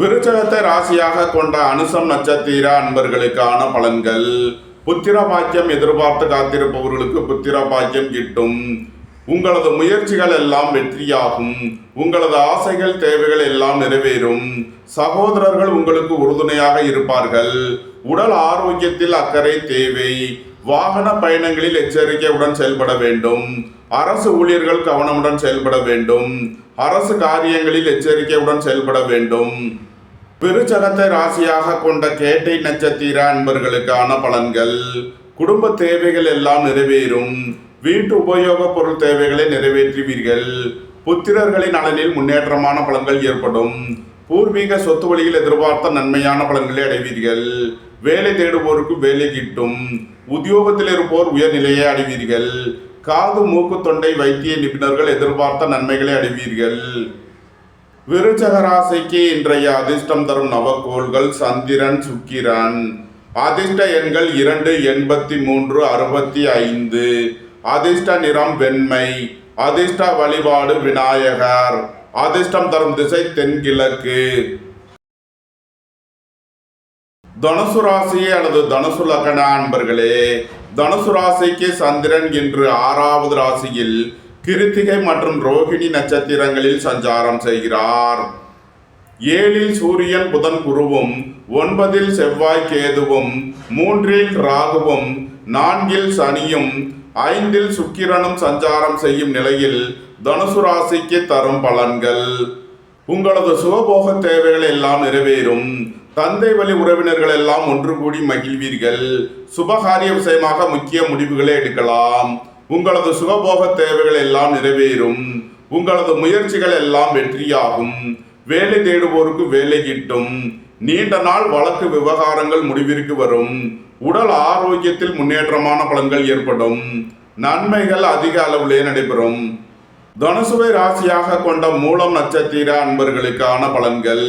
விருச்சகத்தை ராசியாக கொண்ட அனுசம் நட்சத்திர அன்பர்களுக்கான பலன்கள். புத்திர பாக்கியம் எதிர்பார்த்து காத்திருப்பவர்களுக்கு புத்திர பாக்கியம் கிட்டும். உங்களது முயற்சிகள் எல்லாம் வெற்றியாகும். உங்களது ஆசைகள் தேவைகள் எல்லாம் நிறைவேறும். சகோதரர்கள் உங்களுக்கு உறுதுணையாக இருப்பார்கள். உடல் ஆரோக்கியத்தில் அக்கறை தேவை. வாகன பயணங்களில் எச்சரிக்கையுடன் செயல்பட வேண்டும். அரசு ஊழியர்கள் கவனமுடன் செயல்பட வேண்டும். அரசு காரியங்களில் எச்சரிக்கையுடன் செயல்பட வேண்டும். விருச்சகத்தை ராசியாக கொண்ட கேட்டை நட்சத்திர அன்பர்களுக்கான பலன்கள். குடும்ப தேவைகள் எல்லாம் நிறைவேறும். வீட்டு உபயோகப் பொருள் தேவைகளை நிறைவேற்றுவீர்கள். புத்திரர்களின் நலனில் முன்னேற்றமான பலன்கள் ஏற்படும். பூர்வீக சொத்து வழியில் எதிர்பார்த்த நன்மையான பலன்களை அடைவீர்கள். வேலை தேடுவோருக்கு வேலை கிட்டும். உத்தியோகத்தில் இருப்போர் உயர்நிலையை அடைவீர்கள். காது மூக்கு தொண்டை வைத்திய நிபுணர்கள் எதிர்பார்த்த நன்மைகளை அடைவீர்கள். விருச்சக ராசிக்கு இன்றைய அதிர்ஷ்டம் தரும் நவக்கோள்கள் சந்திரன், சுக்கிரன். அதிர்ஷ்ட எண்கள் 2, 83, 65. அதிர்ஷ்ட நிறம் வெண்மை. அதிர்ஷ்ட வழிபாடு விநாயகர். அதிர்ஷ்டம் தரும் திசை தென்கிழக்கு. தனுசு ராசி அல்லது தனுசு லக்ன அன்பர்களே, தனுசு ராசிக்கு சந்திரன் இன்று 6வது ராசியில் கிருத்திகை மற்றும் ரோகிணி நட்சத்திரங்களில் சஞ்சாரம் செய்கிறார். 7ல் சூரியன் புதன் குருவும், 9ல் செவ்வாய் கேதுவும், 3ல் ராகுவும், 4ல் சனியும், 5ல் சுக்கிரனும் சஞ்சாரம் செய்யும் நிலையில் தனுசு ராசிக்கு தரும் பலன்கள். உங்களது சுகபோக தேவைகள் எல்லாம் நிறைவேறும். தந்தை வழி உறவினர்கள் எல்லாம் ஒன்று கூடி மகிழ்வீர்கள். சுபகாரிய விஷயமாக முக்கிய முடிவுகளை எடுக்கலாம். உங்களது சுகபோக தேவைகள் எல்லாம் நிறைவேறும். உங்களது முயற்சிகள் எல்லாம் வெற்றியாகும். வேலை தேடுவோருக்கு வேலை கிட்டும். நீண்ட நாள் வழக்கு விவகாரங்கள் முடிவிற்கு வரும். உடல் ஆரோக்கியத்தில் முன்னேற்றமான பலன்கள் ஏற்படும். நன்மைகள் அதிக அளவிலே நடைபெறும். தனுசுவை ராசியாக கொண்ட மூலம் நட்சத்திர அன்பர்களுக்கான பலன்கள்.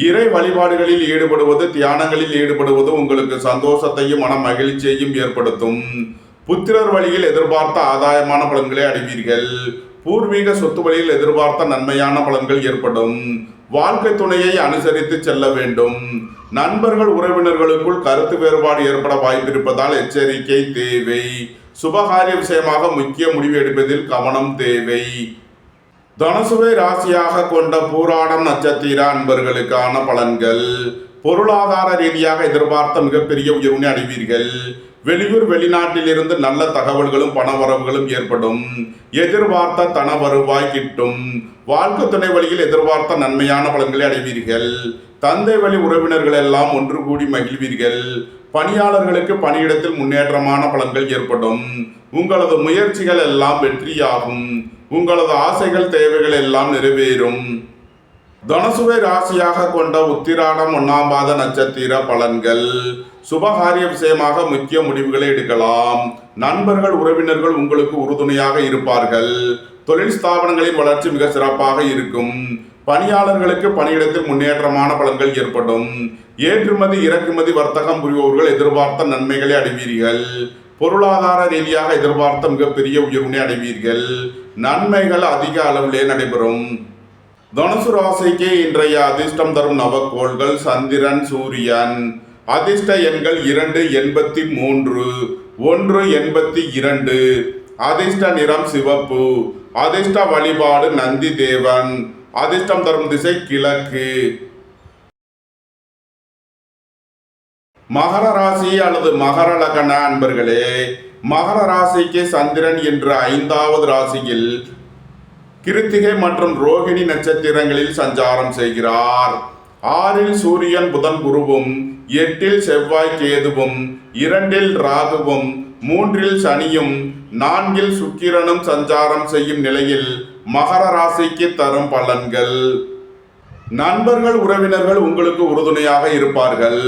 இறை வழிபாடுகளில் ஈடுபடுவது, தியானங்களில் ஈடுபடுவது உங்களுக்கு சந்தோஷத்தையும் மன மகிழ்ச்சியையும் ஏற்படுத்தும். புத்திரர் வழியில் எதிர்பார்த்த ஆதாயமான பலன்களை அடைவீர்கள். பூர்வீக சொத்து வழியில் எதிர்பார்த்த நன்மையான பலன்கள் ஏற்படும். வாழ்க்கை துணையை அனுசரித்து செல்ல வேண்டும். நண்பர்கள் உறவினர்களுக்குள் கருத்து வேறுபாடு ஏற்பட வாய்ப்பிருப்பதால் எச்சரிக்கை தேவை. சுபகாரிய விஷயமாக முக்கிய முடிவு எடுப்பதில் கவனம் தேவை. தனுசுவை ராசியாக கொண்ட பூராடம் நட்சத்திர அன்பர்களுக்கான பலன்கள். பொருளாதார ரீதியாக எதிர்பார்த்த மிகப்பெரிய உயர்வினை அடைவீர்கள். வெளியூர் வெளிநாட்டில் இருந்து நல்ல தகவல்களும் பணவரவுகளும் ஏற்படும். எதிர்பார்த்த தன வருவாய் கிட்டும். வாழ்க்கை துணை வழியில் எதிர்பார்த்த நன்மையான பலன்களை அடைவீர்கள். தந்தை வழி உறவினர்கள் எல்லாம் ஒன்று கூடி மகிழ்வீர்கள். பணியாளர்களுக்கு பணியிடத்தில் முன்னேற்றமான பலன்கள் ஏற்படும். உங்களது முயற்சிகள் எல்லாம் வெற்றியாகும். உங்களது ஆசைகள் தேவைகள் எல்லாம் நிறைவேறும். தனுசுவை ராசியாக கொண்ட உத்திராடம் 1ஆம் பாத நட்சத்திர பலன்கள். சுபகாரிய விஷயமாக முக்கிய முடிவுகளை எடுக்கலாம். நண்பர்கள் உறவினர்கள் உங்களுக்கு உறுதுணையாக இருப்பார்கள். தொழில் ஸ்தாபனங்களின் வளர்ச்சி மிக சிறப்பாக இருக்கும். பணியாளர்களுக்கு பணியிடத்தில் முன்னேற்றமான பலன்கள் ஏற்படும். ஏற்றுமதி இறக்குமதி வர்த்தகம் புரிபவர்கள் எதிர்பார்த்த நன்மைகளை அடைவீர்கள். பொருளாதார ரீதியாக எதிர்பார்த்த மிகப்பெரிய உயர்வினை அடைவீர்கள். நன்மைகள் அதிக அளவிலே நடைபெறும். தனுசு ராசிக்கு இன்றைய அதிர்ஷ்டம் தரும் நவக்கோள்கள் சந்திரன், சூரியன். அதிர்ஷ்ட எண்கள் 2, 83, 1, 82. அதிர்ஷ்ட நிறம் சிவப்பு. அதிர்ஷ்ட வழிபாடு நந்தி தேவன். அதிர்ஷ்டம் தரும் திசை கிழக்கு. மகர ராசி அல்லது மகர லக்ன அன்பர்களே, மகர ராசிக்கு சந்திரன் என்ற 5வது ராசியில் கிருத்திகை மற்றும் ரோகிணி நட்சத்திரங்களில் சஞ்சாரம் செய்கிறார். 6ல் சூரியன் புதன் குருவும், 8ல் செவ்வாய் கேதுவும், 2ல் ராகுவும், 3ல் சனியும், 4ல் சுக்கிரனும் சஞ்சாரம் செய்யும் நிலையில் மகர ராசிக்கு தரும் பலன்கள். நண்பர்கள் உறவினர்கள் உங்களுக்கு உறுதுணையாக இருப்பார்கள்.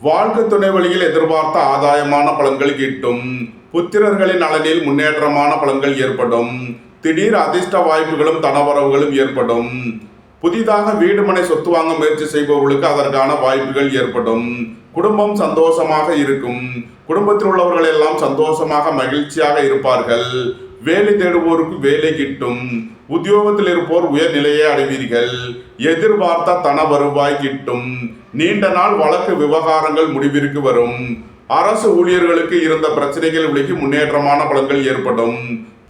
வாழ்க்கை துணை வழியில் எதிர்பார்த்த ஆதாயமான பலன்கள் கிட்டும். புத்திரர்களின் நலனில் முன்னேற்றமான பலன்கள் ஏற்படும். திடீர் அதிர்ஷ்ட வாய்ப்புகளும் தனவரவுகளும் ஏற்படும். புதிதாக வீடு மனை சொத்து வாங்க முயற்சி செய்பவர்களுக்கு அதற்கான வாய்ப்புகள் ஏற்படும். குடும்பம் சந்தோஷமாக இருக்கும். குடும்பத்தில் உள்ளவர்கள் எல்லாம் சந்தோஷமாக மகிழ்ச்சியாக இருப்பார்கள். வேலை தேடுவோருக்கு வேலை கிட்டும். உத்தியோகத்தில் இருப்போர் உயர்நிலையை அடைவீர்கள். எதிர்பார்த்த தன வருவாய் கிட்டும். நீண்ட நாள் வழக்கு விவகாரங்கள் முடிவிற்கு வரும். அரசு ஊழியர்களுக்கு இருந்த பிரச்சனைகள் விலகி முன்னேற்றமான பலன்கள் ஏற்படும்.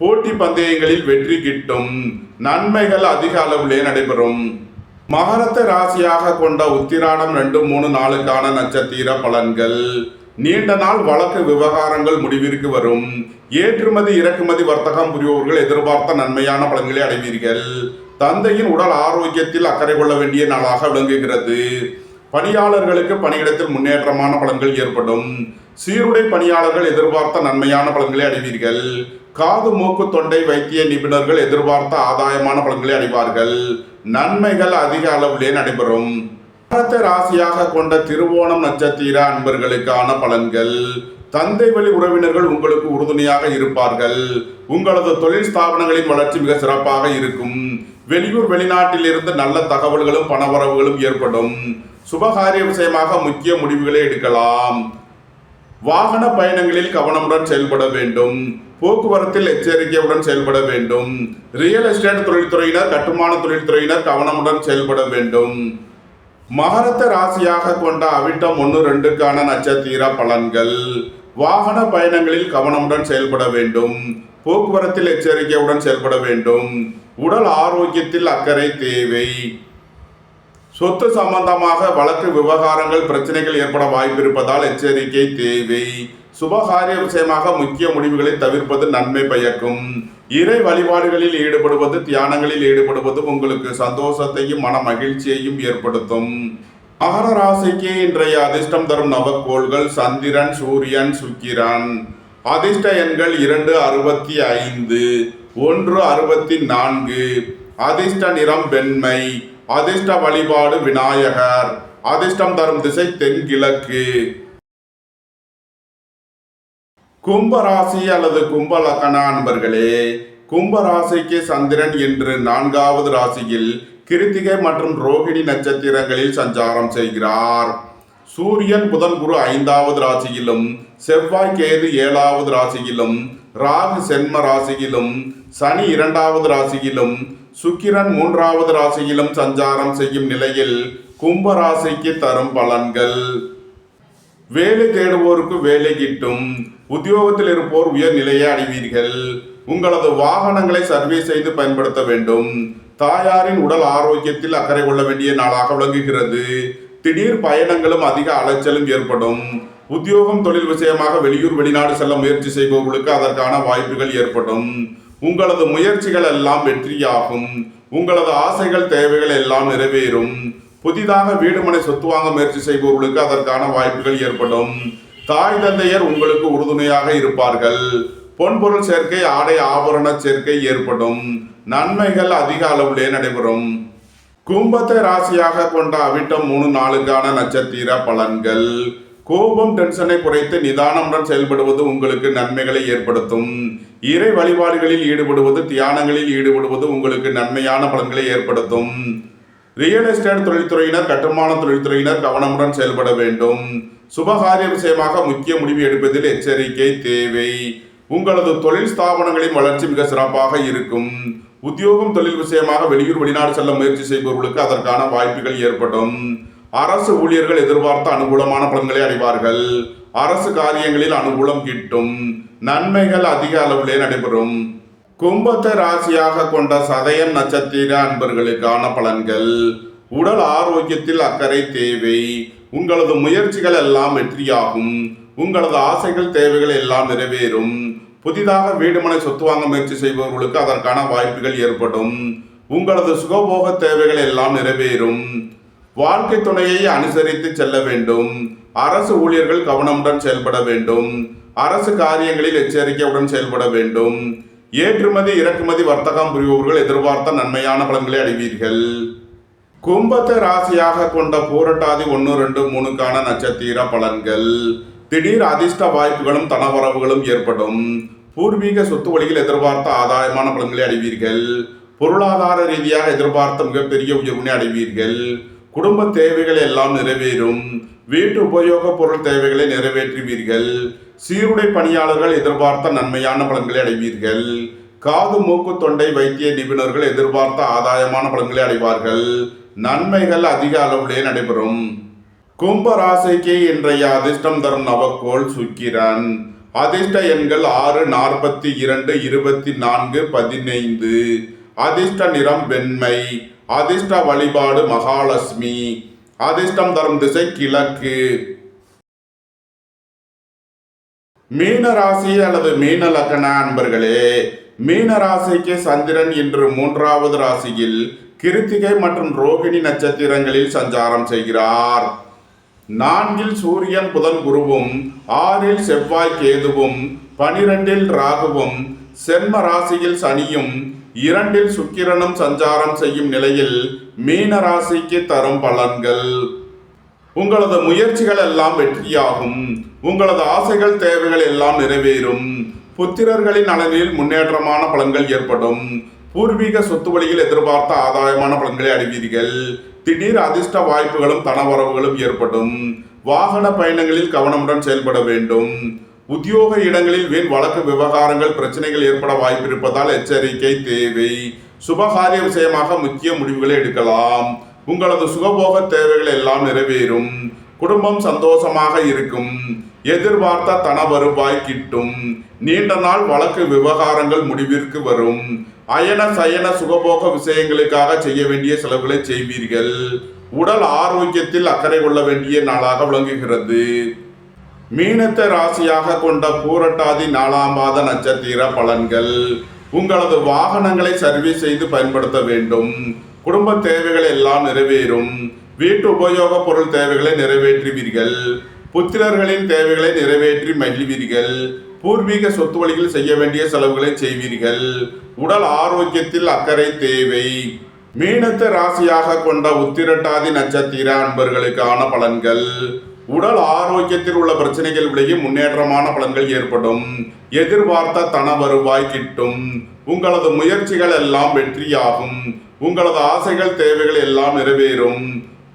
போட்டி பந்தயங்களில் வெற்றி கிட்டும். நன்மைகள் அதிக அளவிலே நடைபெறும். மகரத்தை ராசியாக கொண்ட உத்திராடம் 2, 3 நாளுக்கான நட்சத்திர பலன்கள். நீண்ட நாள் வழக்கு விவகாரங்கள் முடிவிற்கு வரும். ஏற்றுமதி இறக்குமதி வர்த்தகம் புரிபவர்கள் எதிர்பார்த்த நன்மையான பலன்களை அடைவீர்கள். தந்தையின் உடல் ஆரோக்கியத்தில் அக்கறை கொள்ள வேண்டிய நாளாக விளங்குகிறது. பணியாளர்களுக்கு பணியிடத்தில் முன்னேற்றமான பலன்கள் ஏற்படும். சீருடை பணியாளர்கள் எதிர்பார்த்த நன்மையான பலன்களை அடைவீர்கள். காது மூக்கு தொண்டை வைத்திய நிபுணர்கள் எதிர்பார்த்த ஆதாயமான பலன்களை அடைவார்கள். நன்மைகள் அதிக அளவிலே நடைபெறும். மகரத்தை ராசியாக கொண்ட திருவோணம் நட்சத்திர அன்பர்களுக்கான பலன்கள். தந்தை வழி உறவினர்கள் உங்களுக்கு உறுதுணையாக இருப்பார்கள். உங்களது தொழில் ஸ்தாபனங்களின் வளர்ச்சி மிக சிறப்பாக இருக்கும். வெளியூர் வெளிநாட்டில் இருந்து நல்ல தகவல்களும் பணவரவுகளும் ஏற்படும். சுபகாரிய விஷயமாக முக்கிய முடிவுகளை எடுக்கலாம். வாகன பயணங்களில் கவனமுடன் செயல்பட வேண்டும். போக்குவரத்தில் எச்சரிக்கையுடன் செயல்பட வேண்டும். ரியல் எஸ்டேட் தொழில்துறையினர், கட்டுமான தொழில்துறையினர் கவனமுடன் செயல்பட வேண்டும். மகரத்தை ராசியாக கொண்ட அவிட்டம் 1, 2க்கான நட்சத்திர பலன்கள். வாகன பயணங்களில் கவனமுடன் செயல்பட வேண்டும். போக்குவரத்தில் எச்சரிக்கையுடன் செயல்பட வேண்டும். உடல் ஆரோக்கியத்தில் அக்கறை தேவை. சொத்து சம்பந்தமாக வழக்கு விவகாரங்கள் பிரச்சனைகள் ஏற்பட வாய்ப்பு இருப்பதால் எச்சரிக்கை தேவை. சுபகாரிய விஷயமாக முக்கிய முடிவுகளை தவிர்ப்பது நன்மை பயக்கும். இறை வழிபாடுகளில் ஈடுபடுவது, தியானங்களில் ஈடுபடுவது உங்களுக்கு சந்தோஷத்தையும் மன மகிழ்ச்சியையும் ஏற்படுத்தும். மகர ராசிக்கு இன்றைய அதிர்ஷ்டம் தரும் நவக்கோள்கள் சந்திரன், சூரியன், சுக்கிரன். அதிர்ஷ்ட எண்கள் 2, 65, 1, 64. அதிர்ஷ்ட நிறம் வெண்மை. அதிர்ஷ்ட வழிபாடு விநாயகர். அதிர்ஷ்டம் தரும் திசை தென்கிழக்கு. கும்பராசி அல்லது கும்ப லக்ன அன்பர்களே, கும்பராசிக்கு சந்திரன் இன்று 4வது ராசியில் கிருத்திகை மற்றும் ரோகிணி நட்சத்திரங்களில் சஞ்சாரம் செய்கிறார். சூரியன் புதன் குரு 5வது ராசியிலும், செவ்வாய் கேது 7வது ராசியிலும், ராகு சென்ம ராசியிலும், சனி 2வது ராசியிலும், சுக்கிரன் 3வது ராசியிலும் சஞ்சாரம் செய்யும் நிலையில் கும்பராசிக்கு தரும் பலன்கள். வேலை தேடுவோருக்கு வேலை கிட்டும். உத்தியோகத்தில் இருப்போர் உயர் நிலையை அடைவீர்கள். உங்களது வாகனங்களை சர்வீஸ் செய்து பயன்படுத்த வேண்டும். தாயாரின் உடல் ஆரோக்கியத்தில் அக்கறை கொள்ள வேண்டிய நாளாக விளங்குகிறது. திடீர் பயணங்களும் அதிக அலைச்சலும் ஏற்படும். உத்தியோகம் தொழில் விஷயமாக வெளியூர் வெளிநாடு செல்ல முயற்சி செய்பவர்களுக்கு அதற்கான வாய்ப்புகள் ஏற்படும். உங்களது முயற்சிகள் எல்லாம் வெற்றியாகும். உங்களது ஆசைகள் தேவைகள் எல்லாம் நிறைவேறும். புதிதாக வீடு மனை சொத்து வாங்க முயற்சி செய்பவர்களுக்கு அதற்கான வாய்ப்புகள் ஏற்படும். தாய் தந்தையர் உங்களுக்கு உறுதுணையாக இருப்பார்கள். பொன்பொருள் சேர்க்கை, ஆடை ஆபரண சேர்க்கை ஏற்படும். நன்மைகள் அதிக அளவிலே நடைபெறும். கும்பத்தை ராசியாக கொண்ட அவிட்டம் 3 நாளுக்கான நட்சத்திர பலன்கள். கோபம் டென்ஷனை குறைத்து நிதானமுடன் செயல்படுவது உங்களுக்கு நன்மைகளை ஏற்படுத்தும். இறை வழிபாடுகளில் ஈடுபடுவது, தியானங்களில் ஈடுபடுவது உங்களுக்கு நன்மையான பலன்களை ஏற்படுத்தும். ரியல் எஸ்டேட் தொழில்துறையினர், கட்டுமான தொழில்துறையினர் கவனமுடன் செயல்பட வேண்டும். சுபகாரிய விஷயமாக முக்கிய முடிவு எடுப்பதில் எச்சரிக்கை தேவை. உங்களது தொழில் ஸ்தாபனங்களின் வளர்ச்சி மிக சிறப்பாக இருக்கும். உத்தியோகம் தொழில் விஷயமாக வெளியூர் வெளிநாடு செல்ல முயற்சி செய்பவர்களுக்கு அதற்கான வாய்ப்புகள் ஏற்படும். அரசு ஊழியர்கள் எதிர்பார்த்த அனுகூலமான பலன்களை அடைவார்கள். அரசு காரியங்களில் அனுகூலம் கிட்டும். நன்மைகள் அதிக அளவிலே நடைபெறும். கும்பத்தை ராசியாக கொண்ட சதயம் நட்சத்திர அன்பர்களுக்கான பலன்கள். உடல் ஆரோக்கியத்தில் அக்கறை தேவை. உங்களது முயற்சிகள் எல்லாம் வெற்றியாகும். உங்களது ஆசைகள் தேவைகள் எல்லாம் நிறைவேறும். புதிதாக வீடுமனை சொத்து வாங்க முயற்சி செய்பவர்களுக்கு அதற்கான வாய்ப்புகள் ஏற்படும். உங்களது சுகபோக தேவைகள் எல்லாம் நிறைவேறும். வாழ்க்கை துணையை அனுசரித்து செல்ல வேண்டும். அரசு ஊழியர்கள் கவனமுடன் செயல்பட வேண்டும். அரசு காரியங்களில் எச்சரிக்கையுடன் செயல்பட வேண்டும். ஏற்றுமதி இறக்குமதி வர்த்தகம் புரிபவர்கள் எதிர்பார்த்த நன்மையான பலன்களை அடைவீர்கள். கும்பத்தை ராசியாக கொண்ட பூரட்டாதி 1, 2, 3க்கான நட்சத்திர பலன்கள். திடீர் அதிர்ஷ்ட வாய்ப்புகளும் தனவரவுகளும் ஏற்படும். பூர்வீக சொத்து வழியில் எதிர்பார்த்த ஆதாயமான பலன்களை அடைவீர்கள். பொருளாதார ரீதியாக எதிர்பார்த்த மிகப்பெரிய உயர்வினை அடைவீர்கள். குடும்ப தேவைகள் எல்லாம் நிறைவேறும். வீட்டு உபயோக பொருள் தேவைகளை நிறைவேற்றுவீர்கள். சீருடை பணியாளர்கள் எதிர்பார்த்த நன்மையான பலன்களை அடைவீர்கள். காது மூக்கு தொண்டை வைத்திய நிபுணர்கள் எதிர்பார்த்த ஆதாயமான பலன்களை அடைவார்கள். நன்மைகள் அதிக அளவிலே நடைபெறும். கும்ப ராசிக்கு இன்றைய அதிர்ஷ்டம் தரும் நவக்கோள் சுக்கிரன். அதிர்ஷ்ட எண்கள் 6, 42, 24, 15. அதிர்ஷ்ட நிறம் வெண்மை. அதிர்ஷ்ட வழிபாடு மகாலட்சுமி. அதிர்ஷ்டம் தரும் திசை கிழக்கு. மீன ராசி அல்லது மீன லக்ன அன்பர்களே, மீன ராசிக்கு சந்திரன் இன்று 3வது ராசியில் கிருத்திகை மற்றும் ரோகிணி நட்சத்திரங்களில் சஞ்சாரம் செய்கிறார். 4ல் சூரியன் புதன் குருவும், 6ல் செவ்வாய் கேதுவும், 12ல் ராகுவும், சென்ம ராசியில் சனியும், 2ல் சுக்கிரனும் சஞ்சாரம் செய்யும் நிலையில் மீன ராசிக்கு தரும் பலன்கள். உங்களது முயற்சிகள் எல்லாம் வெற்றியாகும். உங்களது ஆசைகள் தேவைகள் எல்லாம் நிறைவேறும். புத்திரர்களின் நலனில் முன்னேற்றமான பலன்கள் ஏற்படும். பூர்வீக சொத்து வழியில் எதிர்பார்த்த ஆதாயமான பலன்களை அடைவீர்கள். திடீர் அதிர்ஷ்ட வாய்ப்புகளும் தனவரவுகளும் ஏற்படும். வாகன பயணங்களில் கவனமுடன் செயல்பட வேண்டும். உத்தியோக இடங்களில் வீண் வழக்கு விவகாரங்கள் பிரச்சனைகள் ஏற்பட வாய்ப்பிருப்பதால் எச்சரிக்கை தேவை. சுபகாரிய விஷயமாக முக்கிய முடிவுகளை எடுக்கலாம். உங்களது சுகபோக தேவைகள் எல்லாம் நிறைவேறும். குடும்பம் சந்தோஷமாக இருக்கும். எதிர்பார்த்த தன வருவாய் கிட்டும். நீண்ட நாள் வழக்கு விவகாரங்கள் முடிவிற்கு வரும். அயன சயன சுகபோக விஷயங்களுக்காக செய்ய வேண்டிய செலவுகளை செய்வீர்கள். உடல் ஆரோக்கியத்தில் அக்கறை கொள்ள வேண்டிய நாளாக விளங்குகிறது. மீனத்தை ராசியாக கொண்ட பூரட்டாதி 4ஆம் பாத நட்சத்திர பலன்கள். உங்களது வாகனங்களை சர்வீஸ் செய்து பயன்படுத்த வேண்டும். குடும்ப தேவைகள் எல்லாம் நிறைவேறும். வீட்டு உபயோக பொருள் தேவைகளை நிறைவேற்றுவீர்கள். புத்திரர்களின் தேவைகளை நிறைவேற்றி மகிழ்வீர்கள். பூர்வீக சொத்து வழியில் செய்ய வேண்டிய செலவுகளை செய்வீர்கள். உடல் ஆரோக்கியத்தில் அக்கறை தேவை. மீனத்தை ராசியாக கொண்ட உத்திரட்டாதி நட்சத்திர அன்பர்களுக்கான பலன்கள். உடல் ஆரோக்கியத்தில் உள்ள பிரச்சனைகள் விலகி முன்னேற்றமான பலன்கள் ஏற்படும். எதிர்பார்த்த தன வருவாய் கிட்டும். உங்களது முயற்சிகள் எல்லாம் வெற்றியாகும். உங்களது ஆசைகள் தேவைகள் எல்லாம் நிறைவேறும்.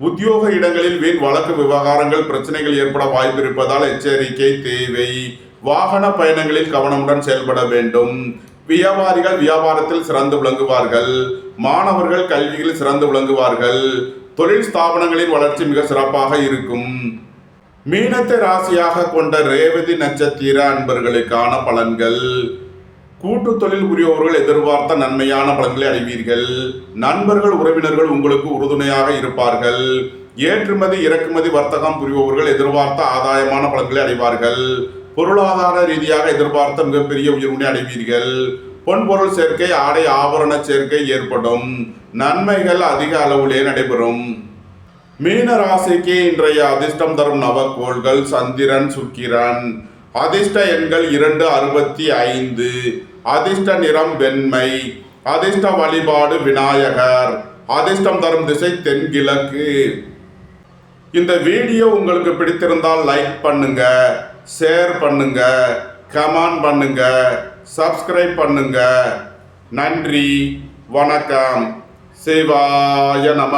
உத்தியோக இடங்களில் வீண் வழக்கு விவகாரங்கள் பிரச்சனைகள் ஏற்பட வாய்ப்பிருப்பதால் எச்சரிக்கை தேவை. வாகன பயணங்களில் கவனமுடன் செயல்பட வேண்டும். வியாபாரிகள் வியாபாரத்தில் சிறந்து விளங்குவார்கள். மாணவர்கள் கல்வியில் சிறந்து விளங்குவார்கள். தொழில் ஸ்தாபனங்களின் வளர்ச்சி மிக சிறப்பாக இருக்கும். மீனத்தை ராசியாக கொண்ட ரேவதி நட்சத்திர அன்பர்களுக்கான பலன்கள். கூட்டு தொழில் புரிபவர்கள் எதிர்பார்த்த நன்மையான பலன்களை அடைவீர்கள். நண்பர்கள் உறவினர்கள் உங்களுக்கு உறுதுணையாக இருப்பார்கள். ஏற்றுமதி இறக்குமதி வர்த்தகம் புரிபவர்கள் எதிர்பார்த்த ஆதாயமான பலன்களை அடைவார்கள். பொருளாதார ரீதியாக எதிர்பார்த்த மிகப்பெரிய உயர்வினை அடைவீர்கள். பொன்பொருள் சேர்க்கை ஆடை ஆபரண சேர்க்கை ஏற்படும். நன்மைகள் அதிக அளவிலே நடைபெறும். மீன ராசிக்கு இன்றைய அதிர்ஷ்டம் தரும் நவக்கோள்கள் சந்திரன் சுக்கிரன். அதிர்ஷ்ட எண்கள் 2, 65. அதிர்ஷ்ட நிறம் வெண்மை. அதிர்ஷ்ட வழிபாடு விநாயகர். அதிர்ஷ்டம் தரும் திசை தென்கிழக்கு. இந்த வீடியோ உங்களுக்கு பிடித்திருந்தால் லைக் பண்ணுங்க, ஷேர் பண்ணுங்க, கமெண்ட் பண்ணுங்க, சப்ஸ்கிரைப் பண்ணுங்க. நன்றி, வணக்கம். சிவாய நம.